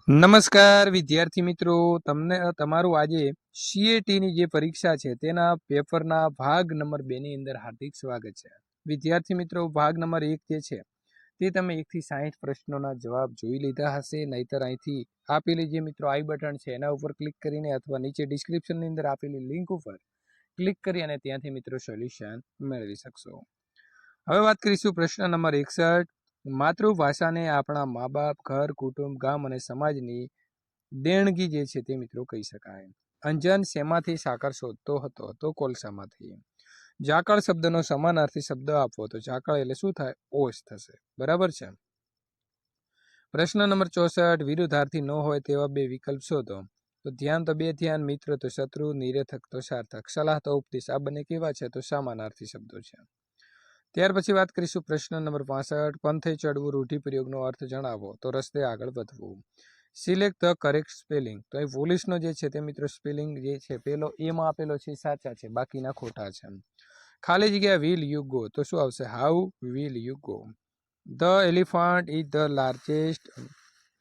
નમસ્કાર વિદ્યાર્થી મિત્રો, તમને તમારું આજે સીએટીની જે પરીક્ષા છે તેના પેપરના ભાગ નંબર 2 ની અંદર હાર્દિક સ્વાગત છે. વિદ્યાર્થી મિત્રો, ભાગ નંબર 1 જે છે તે તમે 1 થી 60 પ્રશ્નોના જવાબ જોઈ લીધા હશે. નહીતર અહીંથી આપેલી જે મિત્રો આઈ બટન છે એના ઉપર ક્લિક કરીને અથવા નીચે ડિસ્ક્રિપ્શનની અંદર આપેલી લિંક ઉપર ક્લિક કરી અને ત્યાંથી મિત્રો સોલ્યુશન મેળવી શકશો. હવે વાત કરીશું પ્રશ્ન નંબર 61. માતૃભાષાને આપણા મા બાપ, ઘર, કુટુંબ, ગામ અને સમાજની દેણગી જે છે તે મિત્રો કહી શકાય. અંજન શેમાંથી સાકર શોધતો હતો? તો કોલસામાંથી. ઝાકળ શબ્દનો સમાનાર્થી શબ્દ આપો તો ઝાકળ એટલે શું થાય? ઓશ થશે. બરાબર છે. પ્રશ્ન નંબર 64. વિરુદ્ધાર્થી ન હોય તેવા બે વિકલ્પ શોધો. તો ધ્યાન તો બે ધ્યાન, મિત્ર તો શત્રુ, નિરર્થક તો સાર્થક, સલાહ તો ઉપદેશ. આ બંને કેવા છે? તો સમાનાર્થી શબ્દો છે. ત્યાર પછી વાત કરીશું પ્રશ્ન નંબર 65. પંથે ચડવું, રૂઢિપ્રયોગનો અર્થ જણાવો. તો રસ્તે આગળ વધવું. Select the correct spelling. તો અહીં પોલીસનો જે છે તે મિત્રો સ્પેલિંગ જે છે પેલો એમાં આપેલો છે સાચા છે, બાકીના ખોટા છે. ખાલી જગ્યા વિલ યુ ગો. તો શું આવશે? How will you go. The elephant is the largest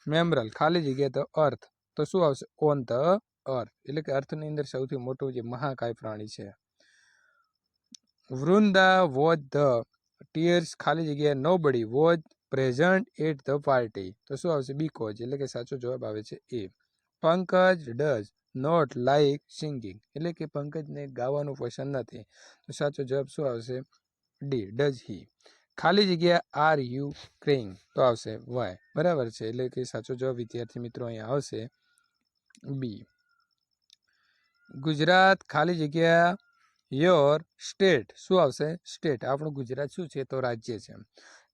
mammal. ખાલી જગ્યા ધ અર્થ. તો શું આવશે? On the earth. એટલે કે અર્થની અંદર સૌથી મોટું જે મહાકાય પ્રાણી છે. Vrinda watch the tears. ખાલી જગ્યા nobody watch present at the party. તો શું આવશે? બીકોઝ. એટલે કે સાચો જવાબ આવે છે એ. Pankaj does not like singing. એટલે કે પંકજને ગાવાનું પસંદ નથી. તો સાચો જવાબ શું આવશે? ડી. Does he. ખાલી જગ્યા આર યુ ક્રેઇંગ. તો આવશે વાય. બરાબર છે. એટલે કે સાચો જવાબ વિદ્યાર્થી મિત્રો અહીંયા આવશે બી. ગુજરાત ખાલી જગ્યા યોર સ્ટેટ. શું આવશે? સ્ટેટ. આપણું ગુજરાત શું છે? તો રાજ્ય છે.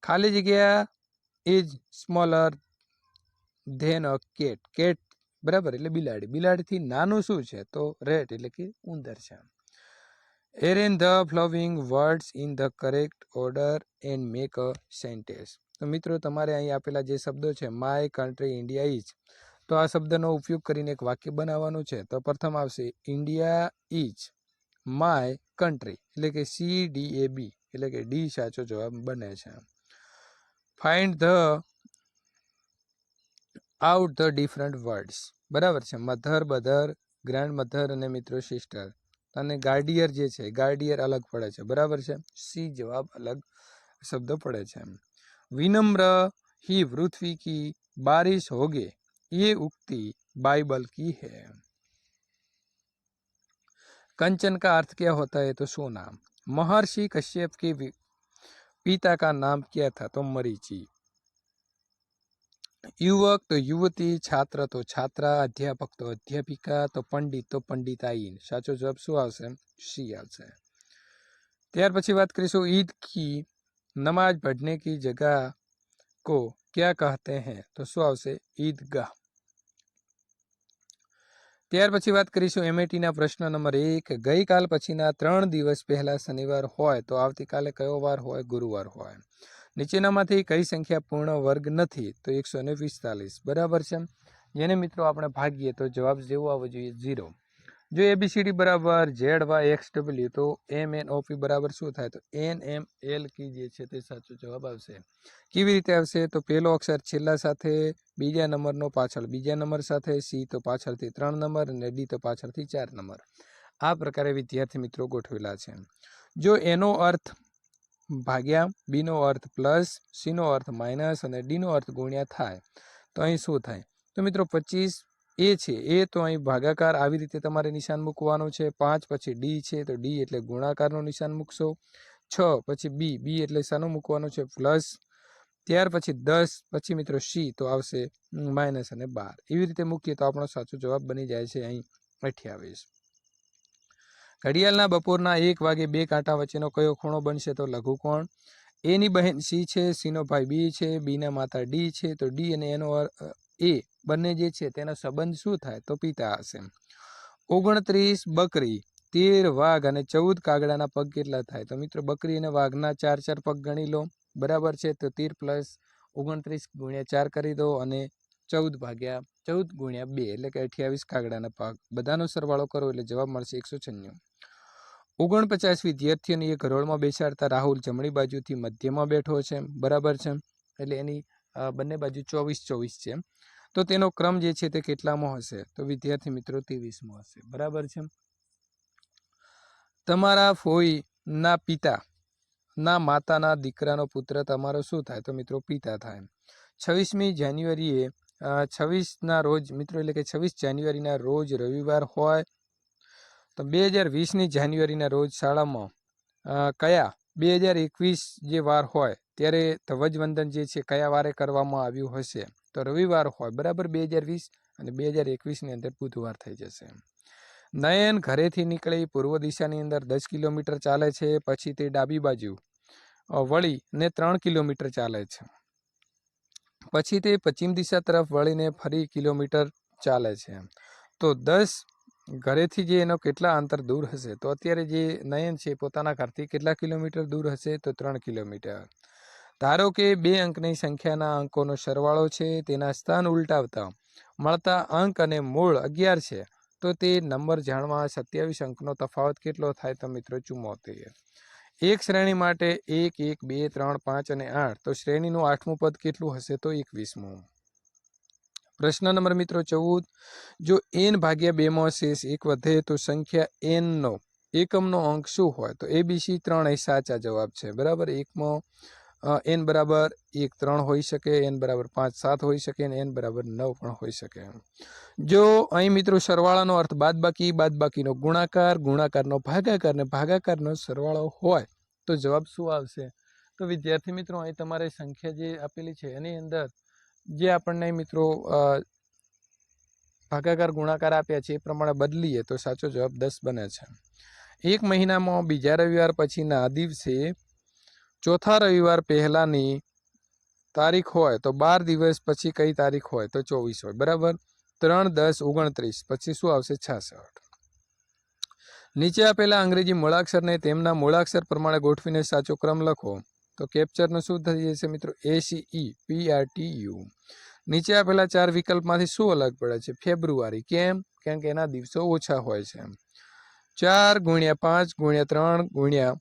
ખાલી જગ્યા is smaller than a cat. Cat બરાબર એટલે બિલાડી. બિલાડીથી નાનું શું છે? તો રેટ એટલે કે ઉંદર છે. Arrange the flowing words in the correct order and make a sentence. તો મિત્રો તમારે અહીં આપેલા જે શબ્દો છે માય કન્ટ્રી ઇન્ડિયા ઇઝ, તો આ શબ્દનો ઉપયોગ કરીને એક વાક્ય બનાવવાનું છે. તો પ્રથમ આવશે ઇન્ડિયા ઇઝ માય કન્ટ્રી. એટલે કે CDAB. એટલે કે ડી સાચો જવાબ બને છે. Find the out the different words. બરાબર છે. મધર, બધર, ગ્રાન્ડ મધર અને મિત્રો સિસ્ટર. અને ગાર્ડિયર જે છે ગાર્ડિયર અલગ પડે છે. બરાબર છે. સી જવાબ અલગ શબ્દ પડે છે. વિનમ્ર ही पृथ्वी की बारिश होगे ये उक्ति बाइबल की है. कंचन का अर्थ क्या होता है? तो सोना. महर्षि कश्यप के पिता का नाम क्या था? तो मरीचि. युवक तो युवती, छात्र तो छात्रा, अध्यापक तो अध्यापिका, तो पंडित तो पंडिताइन. साचो जवाब શું આવશે? સી આવશે. ત્યાર પછી વાત કરીશું ईद की नमाज पढ़ने की जगह को क्या कहते हैं? तो શું આવશે? ईदगाह. ત્યાર પછી વાત કરીશું એમએટીના પ્રશ્ન નંબર 1. ગઈકાલ પછીના 3 દિવસ પહેલા શનિવાર હોય તો આવતીકાલે કયો વાર હોય? ગુરુવાર હોય. નીચેનામાંથી કઈ સંખ્યા પૂર્ણ વર્ગ નથી? તો 145. બરાબર છે. જેને મિત્રો આપણે ભાગીએ તો જવાબ જેવો આવવો જોઈએ 0. જો ABCD બરાબર ZYXW તો MNOP બરાબર શું થાય? તો NML કી જે છે તે સાચો જવાબ આવશે. કેવી રીતે આવશે? તો પહેલો અક્ષર છેલ્લા સાથે, બીજા નંબરનો પાછળ બીજા નંબર સાથે, સી તો પાછળથી 3 નંબર અને ડી તો પાછળથી 4 નંબર. આ પ્રકારે વિદ્યાર્થી મિત્રો ગોઠવેલા છે. જો એનો અર્થ ભાગ્યા, બીનો અર્થ પ્લસ, સીનો અર્થ માઇનસ અને ડીનો અર્થ ગુણ્યા થાય તો અહીં શું થાય? તો મિત્રો 25 એ છે એ તો અહીં ભાગાકાર આવી રીતે તમારે નિશાન મૂકવાનું છે. 5 પછી ડી છે તો ડી એટલે ગુણાકારનું નિશાન મૂકશો. 6 પછી બી એટલે શાનું મૂકવાનું છે? પ્લસ. ત્યાર પછી 10 પછી મિત્રો સી તો આવશે માઇનસ અને 12. એવી રીતે મૂકીએ તો આપણો સાચો જવાબ બની જાય છે અહીં 28. ઘડિયાળના બપોરના 1 વાગે 2 કાંટા વચ્ચેનો કયો ખૂણો બનશે? તો લઘુકોણ. એની બહેન સી છે, સીનો ભાઈ બી છે, બીના માતા ડી છે તો ડી અને એનો એ બંને જે છે તેનો સંબંધ શું થાય? તો પિતા હશે. 29 બકરી, 13 વાઘ અને 14 કાગડાના પગ કેટલા થાય? તો મિત્રો બકરી અને વાઘના 4 પગ ગણી લો. બરાબર છે. તો 13 પ્લસ 29 ગુણ્યા 4 કરી દો અને 14 ગુણ્યા 2 એટલે કે 28 કાગડાના પગ. બધાનો સરવાળો કરો એટલે જવાબ મળશે 196. 49 વિદ્યાર્થીઓને એક હરોળમાં બેસાડતા રાહુલ જમણી બાજુથી મધ્યમાં બેઠો છે. બરાબર છે. એટલે એની બંને બાજુ 24 છે. તો તેનો ક્રમ જે છે તે કેટલામો હશે? તો વિદ્યાર્થી મિત્રો 23મો હશે. બરાબર છે. તમારા ફોઈના પિતા ના માતાના દીકરાનો પુત્ર તમારો શું થાય? તો મિત્રો પિતા થાય. 26મી જાન્યુઆરીએ 26ના રોજ મિત્રો એટલે કે 26 જાન્યુઆરીના રોજ રવિવાર હોય તો 2020ની જાન્યુઆરીના રોજ શાળામાં કયા 2021 જે વાર હોય ત્યારે ધ્વજવંદન જે છે કયા વારે કરવામાં આવ્યું હશે? તો રવિવાર હોય. બરાબર. 2020 અને 2021ની અંદર બુધવાર થઈ જશે. નયન ઘરેથી નીકળી પૂર્વ દિશાની અંદર 10 કિલોમીટર ચાલે છે, પછી તે ડાબી બાજુ વળીને 3 કિલોમીટર ચાલે છે, પછી તે પશ્ચિમ દિશા તરફ વળીને ફરી કિલોમીટર ચાલે છે. તો 10 ઘરેથી જે એનો કેટલા અંતર દૂર હશે? તો અત્યારે જે નયન છે પોતાના ઘરથી કેટલા કિલોમીટર દૂર હશે? તો 3 કિલોમીટર. ધારો કે 2 અંકની સંખ્યાના અંકોનો સરવાળો છે, તેના સ્થાન ઉલટાવતા મળતા અંક અને મૂળ 11 છે, તો તે નંબર જાણવા 27 અંકનો તફાવત કેટલો થાય? તો મિત્રો 74. એક શ્રેણી માટે 1, 1, 2, 3, 5 અને 8, તો શ્રેણીનું 8મું પદ કેટલું હશે? તો 21મું. પ્રશ્ન નંબર મિત્રો 14. જો n ભાગ્યા 2માં શેષ 1 વધે તો સંખ્યા n નો એકમનો અંક શું હોય? તો ABC 3 એ સાચા જવાબ છે. બરાબર. એકમાં n બરાબર 1 3 હોઈ શકે, n બરાબર 5 7 હોઈ શકે અને n બરાબર 9 પણ હોઈ શકે. જો અહીં મિત્રો સરવાળાનો અર્થ બાદબાકી, બાદબાકીનો ગુણાકાર, ગુણાકારનો ભાગાકાર ને ભાગાકારનો સરવાળો હોય તો જવાબ શું આવશે? તો વિદ્યાર્થી મિત્રો અહીં તમારે સંખ્યા જે આપેલી છે એની અંદર જે આપણને મિત્રો ભાગાકાર ગુણાકાર આપ્યા છે એ પ્રમાણે બદલીએ તો સાચો જવાબ 10 બને છે. એક મહિનામાં બીજા રવિવાર પછીના દિવસે ચોથા રવિવાર પહેલાની તારીખ હોય તો 12 દિવસ પછી કઈ તારીખ હોય? તો 24 હોય. બરાબર. 3, 10, 29 પછી શું આવશે? 66. નીચે આપેલા અંગ્રેજી મૂળાક્ષરને તેમના મૂળાક્ષર પ્રમાણે ગોઠવીને સાચો ક્રમ લખો. તો કેપ્ચરનું શું થઈ જશે મિત્રો? ACEPRTU. નીચે આપેલા 4 વિકલ્પમાંથી શું અલગ પડે છે? ફેબ્રુઆરી. કેમ? કેમ કે એના દિવસો ઓછા હોય છે. 4 × 5 × 3 ×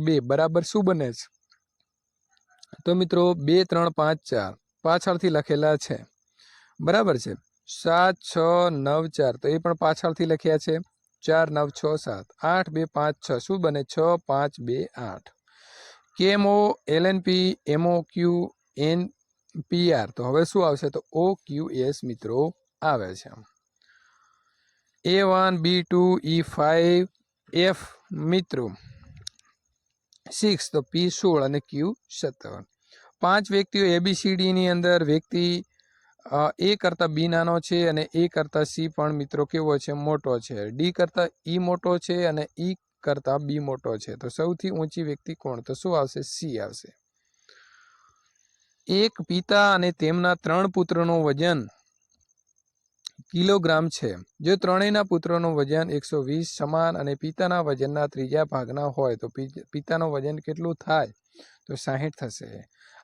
2 બરાબર શું બને છે? તો મિત્રો 2, 3, 5, 4 પાછળથી લખેલા છે. બરાબર છે. 7, 6, 9, 4 તો એ પણ પાછળથી લખ્યા છે. 4, 9, 6, 7 8, 2, 5, 6 શું બને? 6, 5, 2, 8. KMO LNP MOQ NPR તો હવે શું આવશે? તો OQS મિત્રો આવે છે. A1 B2 E5 F મિત્રો 6 તો P16 અને Q17. 5 વ્યક્તિઓ ABCD ની અંદર વ્યક્તિ A કરતા B નાનો છે અને A કરતા C પણ મિત્રો કેવો છે? મોટો છે. D કરતા E મોટો છે અને E કરતા B મોટો છે. તો સૌથી ઊંચી વ્યક્તિ કોણ? તો શું આવશે? C આવશે. એક પિતા અને તેમના 3 પુત્રોનું વજન કિલોગ્રામ છે. જો ત્રણેયના પુત્રોનું વજન 120 સમાન અને પિતાના વજનના ત્રીજા ભાગના હોય તો પિતાનું વજન કેટલું થાય? તો 60 થશે.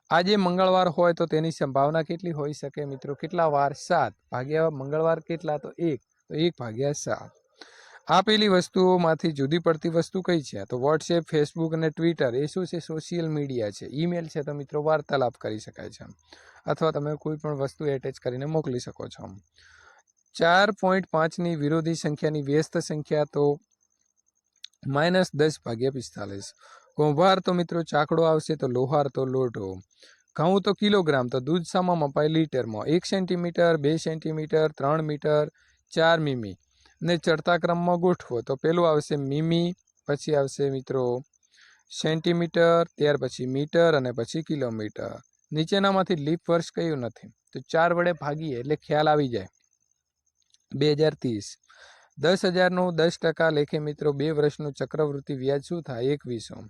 આજે મંગળવાર હોય તો તેની સંભાવના કેટલી હોઈ શકે મિત્રો? કેટલા વાર? 7 ભાગ્યા મંગળવાર કેટલા? તો 1 તો 1/7. આપેલી વસ્તુઓમાંથી જુદી પડતી વસ્તુ કઈ છે? તો વોટ્સએપ, ફેસબુક અને ટ્વિટર એ શું છે? સોશિયલ મીડિયા છે. ઈમેલ છે તો મિત્રો વાર્તાલાપ કરી શકાય છે અથવા તમે કોઈ પણ વસ્તુ એટેચ કરીને મોકલી શકો છો. 4.5ની વિરોધી સંખ્યાની વ્યસ્ત સંખ્યા તો -10/45. કુંભાર તો મિત્રો ચાકડો આવશે તો લોહાર તો લોઢો. ઘઉં તો કિલોગ્રામ તો દૂધ શામાં મપાય? લીટરમાં. 1 સેન્ટીમીટર, 2 સેન્ટીમીટર, 3 મીટર, 4 મીમી ને ચડતા ક્રમમાં ગોઠવો તો પેલું આવશે મીમી, પછી આવશે મિત્રો સેન્ટીમીટર, ત્યાર પછી મીટર અને પછી કિલોમીટર. નીચેનામાંથી લીપ વર્ષ કયું નથી? તો 4 વડે ભાગીએ એટલે ખ્યાલ આવી જાય. 2030. 10,000નું 10% લેખે મિત્રો 2 વર્ષનું ચક્રવૃત્તિ વ્યાજ શું થાય? 21.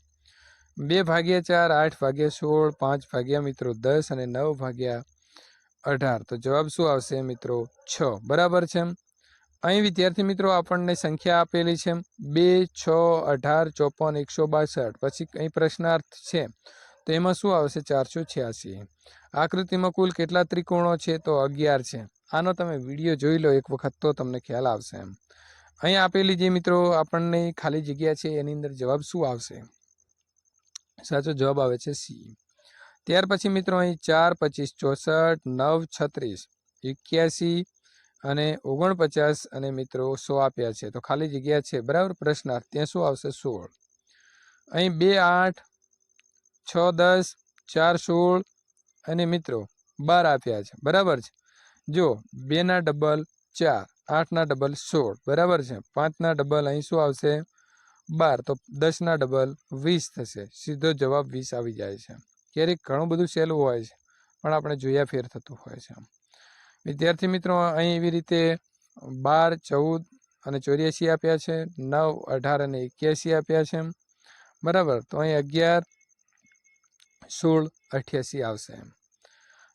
2/4 8/16 5 મિત્રો 10 અને 9/18 તો જવાબ શું આવશે મિત્રો? 6. બરાબર છે. અહીં વિદ્યાર્થી મિત્રો આપણને સંખ્યા આપેલી છે 2, 6, 18, 54, 162. પછી અહીં પ્રશ્નાર્થ છે તો એમાં શું આવશે? 486. આકૃતિમાં કુલ કેટલા ત્રિકોણો છે? તો 11 છે. આનો તમે વિડીયો જોઈ લો એક વખત તો તમને ખ્યાલ આવશે. અહીં આપેલી જે મિત્રો આપણને ખાલી જગ્યા છે એની અંદર જવાબ શું આવશે? સાચો જવાબ આવે છે C. ત્યાર પછી મિત્રો અહીં 4, 25, 64, 9, 36 81 અને 49 અને મિત્રો 100 આપ્યા છે, તો ખાલી જગ્યા છે, બરાબર. પ્રશ્નાર્થ ત્યાં શું આવશે? 16. અહીં 2 8 6 10 4 16 અને મિત્રો 12 આપ્યા છે, બરાબર છે. જો 2 ના ડબલ 4, 8 ના ડબલ 16, બરાબર છે. 5 ના ડબલ અહીં શું આવશે? 12, તો 10 ના ડબલ 20 થશે. સીધો જવાબ 20 આવી જાય છે. ક્યારેક ઘણું બધું સહેલું હોય છે, પણ આપણે જોયા ફેર થતું હોય છે. વિદ્યાર્થી મિત્રો, અહીં એવી રીતે 12 14 અને 84 આપ્યા છે, 9 18 અને 81 આપ્યા છે, બરાબર. તો અહીં 11 16 88 આવશે.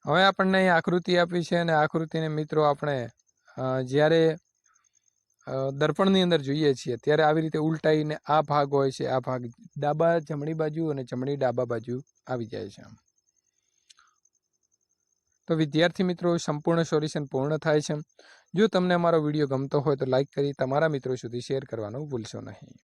હવે આપણને અહીં આકૃતિ આપી છે, અને આકૃતિને મિત્રો આપણે જ્યારે દર્પણની અંદર જોઈએ છીએ ત્યારે આવી રીતે ઉલટાઈને આ ભાગ હોય છે, આ ભાગ ડાબા જમણી બાજુ અને જમણી ડાબા બાજુ આવી જાય છે. તો વિદ્યાર્થી મિત્રો, સંપૂર્ણ સોલ્યુશન પૂર્ણ થાય છે. જો તમને અમારો વિડીયો ગમતો હોય તો લાઈક કરી તમારા મિત્રો સુધી શેર કરવાનું ભૂલશો નહીં.